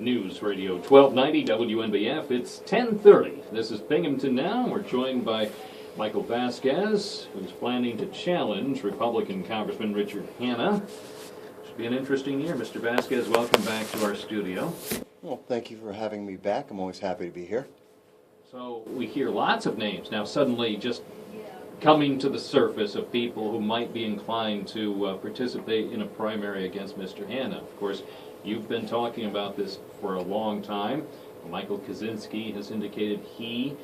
News Radio 1290 WNBF. It's 10:30. This is Binghamton Now. We're joined by Michael Vasquez, who's planning to challenge Republican Congressman Richard Hanna. Should be an interesting year. Mr. Vasquez, welcome back to our studio. Well, thank you for having me back. I'm always happy to be here. So we hear lots of names now suddenly just coming to the surface of people who might be inclined to participate in a primary against Mr. Hanna. Of course, you've been talking about this for a long time. Michael Kaczynski has indicated he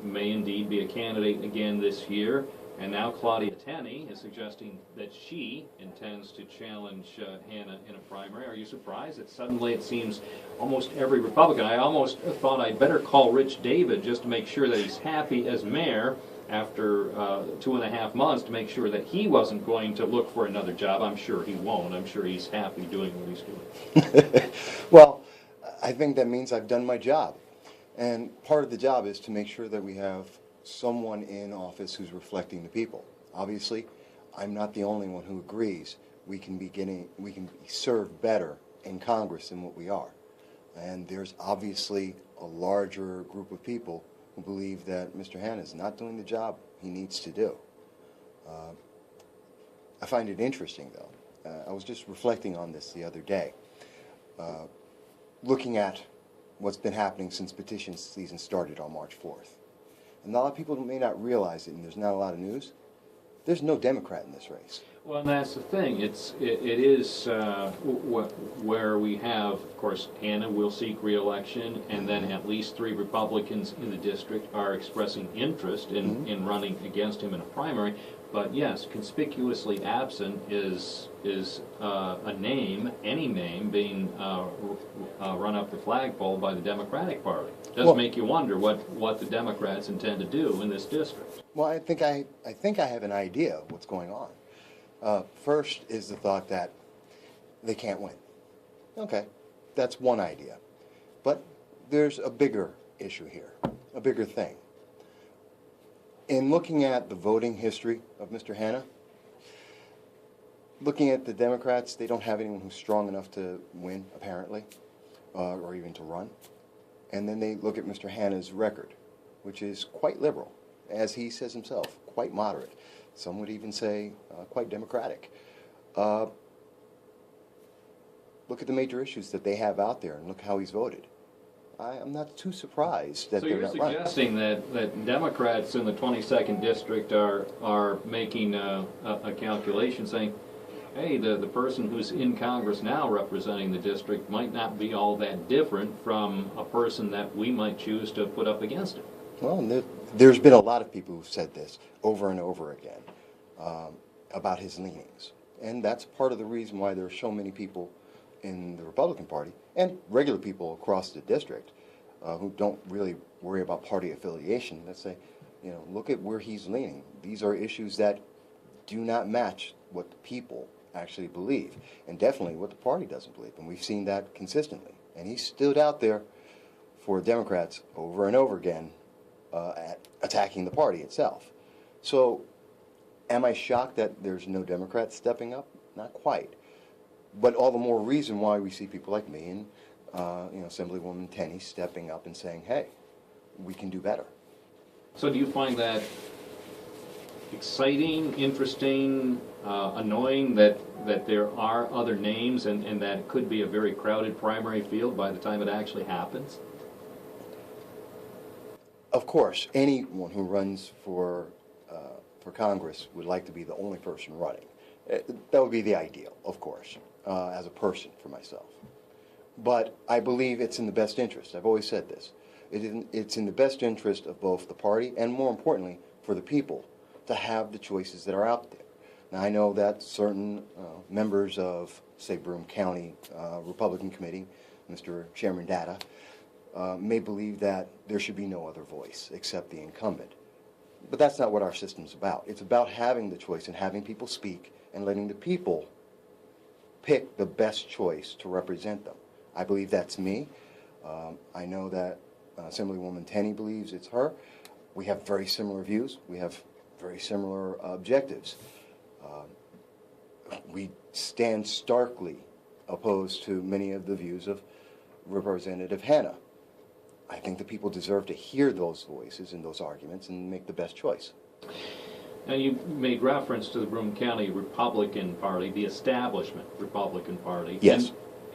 may indeed be a candidate again this year. And now Claudia Tenney is suggesting that she intends to challenge Hanna in a primary. Are you surprised that suddenly it seems almost every Republican? I almost thought I'd better call Rich David just to make sure that he's happy as mayor after 2.5 months, to make sure that he wasn't going to look for another job. I'm sure he won't. I'm sure he's happy doing what he's doing. Well, I think that means I've done my job. And part of the job is to make sure that we have someone in office who's reflecting the people. Obviously, I'm not the only one who agrees we can be served better in Congress than what we are. And there's obviously a larger group of people who believe that Mr. Hanna is not doing the job he needs to do. I find it interesting, though. I was just reflecting on this the other day, looking at what's been happening since petition season started on March 4th. And a lot of people may not realize it, and there's not a lot of news. There's no Democrat in this race. Well, and that's the thing. It is where we have, of course, Hanna will seek re-election, and then at least 3 Republicans in the district are expressing interest in running against him in a primary. But yes, conspicuously absent is a name, any name, being run up the flagpole by the Democratic Party. It does make you wonder what the Democrats intend to do in this district. Well, I think I have an idea of what's going on. First is the thought that they can't win. Okay, that's one idea. But there's a bigger issue here, a bigger thing. In looking at the voting history of Mr. Hanna, looking at the Democrats, they don't have anyone who's strong enough to win, apparently, or even to run. And then they look at Mr. Hanna's record, which is quite liberal, as he says himself, quite moderate. Some would even say quite democratic. Look at the major issues that they have out there and look how he's voted. I'm not too surprised that they're not running. So you're suggesting that Democrats in the 22nd District are making a calculation saying, hey, the person who's in Congress now representing the district might not be all that different from a person that we might choose to put up against him. Well, there's been a lot of people who've said this over and over again about his leanings. And that's part of the reason why there are so many people in the Republican Party and regular people across the district who don't really worry about party affiliation that say, look at where he's leaning. These are issues that do not match what the people actually believe, and definitely what the party doesn't believe. And we've seen that consistently. And he stood out there for Democrats over and over again at attacking the party itself. So am I shocked that there's no Democrats stepping up? Not quite. But all the more reason why we see people like me and Assemblywoman Tenney stepping up and saying, hey, we can do better. So do you find that exciting, interesting, annoying that there are other names and that it could be a very crowded primary field by the time it actually happens? Of course, anyone who runs for Congress would like to be the only person running. That would be the ideal, of course, as a person for myself. But I believe it's in the best interest. I've always said this. It's in the best interest of both the party and, more importantly, for the people to have the choices that are out there. Now, I know that certain members of, say, Broome County Republican Committee, Mr. Chairman Data, may believe that there should be no other voice except the incumbent. But that's not what our system's about. It's about having the choice and having people speak and letting the people pick the best choice to represent them. I believe that's me. I know that Assemblywoman Tenney believes it's her. We have very similar views. We have very similar objectives. We stand starkly opposed to many of the views of Representative Hanna. I think the people deserve to hear those voices and those arguments and make the best choice. Now, you made reference to the Broome County Republican Party, the establishment Republican Party. Yes.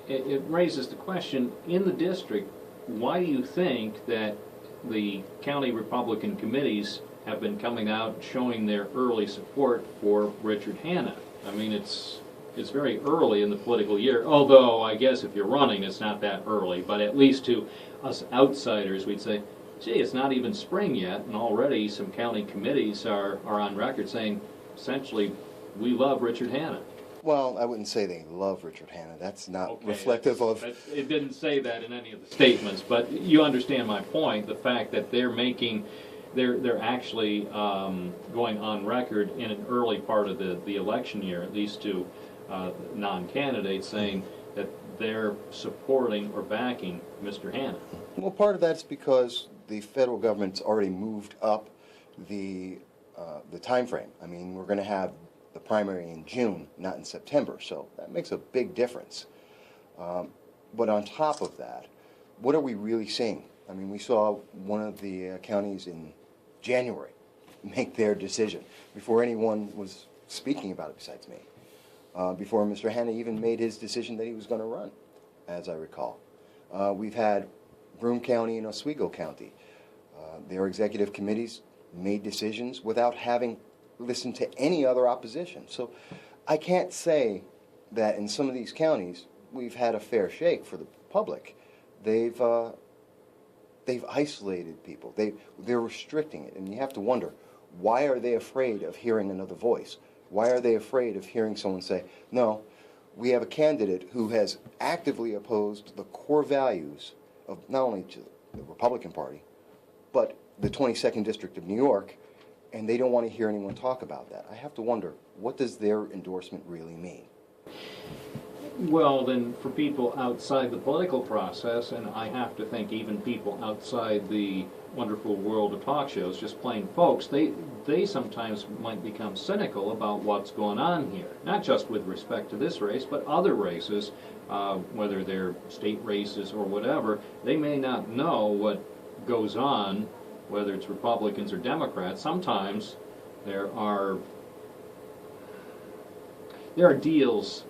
And it raises the question, in the district, why do you think that the county Republican committees have been coming out showing their early support for Richard Hanna? I mean, it's very early in the political year, although I guess if you're running, it's not that early, but at least to us outsiders, we'd say, gee, it's not even spring yet, and already some county committees are on record saying, essentially, we love Richard Hanna. Well, I wouldn't say they love Richard Hanna. That's not Okay, reflective of... It didn't say that in any of the statements, but you understand my point, the fact that they're actually going on record in an early part of the election year, at least to non-candidates, saying that they're supporting or backing Mr. Hanna. Well, part of that's because the federal government's already moved up the time frame. I mean, we're going to have the primary in June, not in September, so that makes a big difference. But on top of that, what are we really seeing? I mean, we saw one of the counties in January make their decision before anyone was speaking about it besides me. Before Mr. Hanna even made his decision that he was going to run, as I recall. We've had Broome County and Oswego County. Their executive committees made decisions without having listened to any other opposition. So I can't say that in some of these counties we've had a fair shake for the public. They've isolated people. They're restricting it, and you have to wonder, why are they afraid of hearing another voice? Why are they afraid of hearing someone say, no, we have a candidate who has actively opposed the core values of not only to the Republican Party, but the 22nd District of New York, and they don't want to hear anyone talk about that. I have to wonder, what does their endorsement really mean? Well, then, for people outside the political process, and I have to think even people outside the wonderful world of talk shows, just plain folks, they sometimes might become cynical about what's going on here. Not just with respect to this race, but other races, whether they're state races or whatever. They may not know what goes on, whether it's Republicans or Democrats. Sometimes there are deals,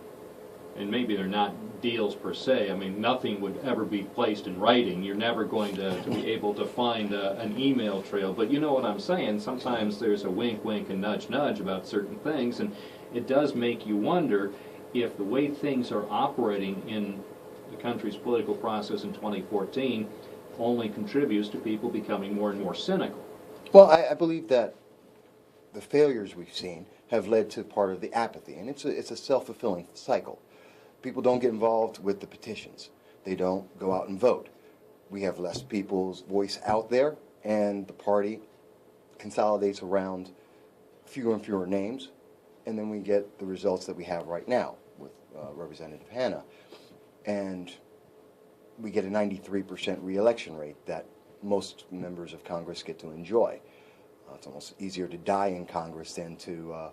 and maybe they're not deals per se. I mean, nothing would ever be placed in writing. You're never going to be able to find an email trail. But you know what I'm saying. Sometimes there's a wink, wink, and nudge, nudge about certain things, and it does make you wonder if the way things are operating in the country's political process in 2014 only contributes to people becoming more and more cynical. Well, I believe that the failures we've seen have led to part of the apathy, and it's a self-fulfilling cycle. People don't get involved with the petitions. They don't go out and vote. We have less people's voice out there, and the party consolidates around fewer and fewer names, and then we get the results that we have right now with Representative Hanna. And we get a 93% re-election rate that most members of Congress get to enjoy. It's almost easier to die in Congress than to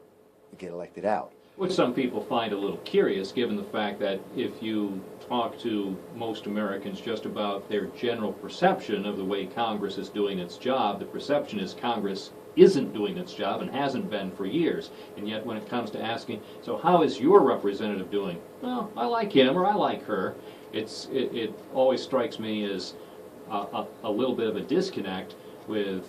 get elected out. Which some people find a little curious, given the fact that if you talk to most Americans just about their general perception of the way Congress is doing its job, the perception is Congress isn't doing its job and hasn't been for years. And yet when it comes to asking, so how is your representative doing? Well, I like him or I like her. It always strikes me as a little bit of a disconnect with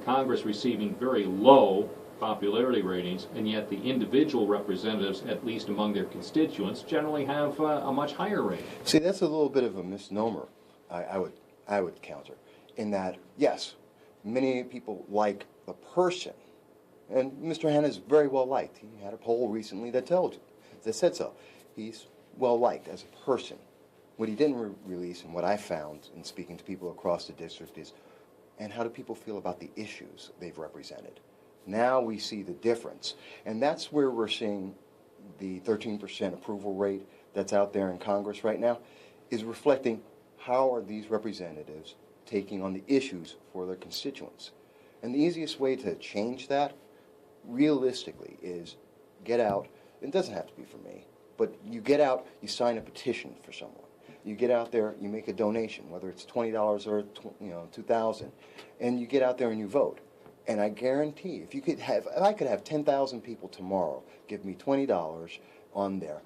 Congress receiving very low popularity ratings, and yet the individual representatives, at least among their constituents, generally have a much higher rating. See, that's a little bit of a misnomer, I would counter, in that, yes, many people like the person, and Mr. Hanna is very well liked. He had a poll recently that said so. He's well liked as a person. What he didn't release, and what I found in speaking to people across the district, is, and how do people feel about the issues they've represented? Now we see the difference, and that's where we're seeing the 13% approval rate that's out there in Congress right now is reflecting how are these representatives taking on the issues for their constituents. And the easiest way to change that, realistically, is get out. It doesn't have to be for me, but you get out, you sign a petition for someone. You get out there, you make a donation, whether it's $20 or $2,000, and you get out there and you vote. And I guarantee, if I could have 10,000 people tomorrow give me $20 on there,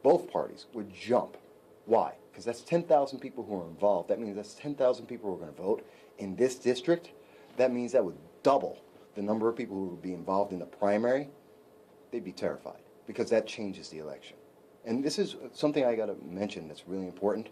both parties would jump. Why? Because that's 10,000 people who are involved. That means that's 10,000 people who are going to vote in this district. That means that would double the number of people who would be involved in the primary. They'd be terrified because that changes the election. And this is something I got to mention that's really important.